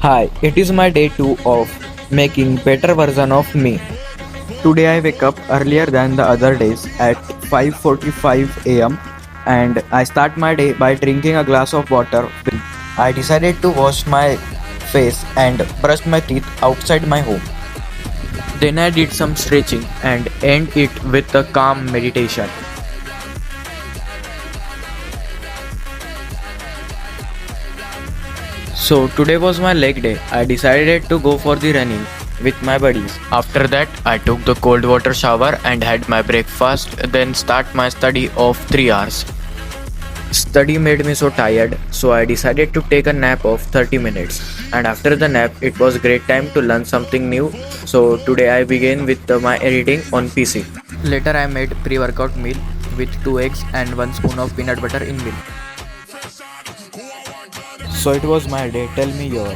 Hi, it is my day 2 of making better version of me. Today I wake up earlier than the other days at 5:45 am and I start my day by drinking a glass of water. I decided to wash my face and brush my teeth outside my home. Then I did some stretching and end it with a calm meditation. So today was my leg day. I decided to go for the running with my buddies. After that, I took the cold water shower and had my breakfast, then start my study of 3 hours. Study made me so tired, so I decided to take a nap of 30 minutes. And after the nap, it was great time to learn something new. So today I began with my editing on PC. Later I made pre-workout meal with 2 eggs and 1 spoon of peanut butter in milk. So it was my day. Tell me your.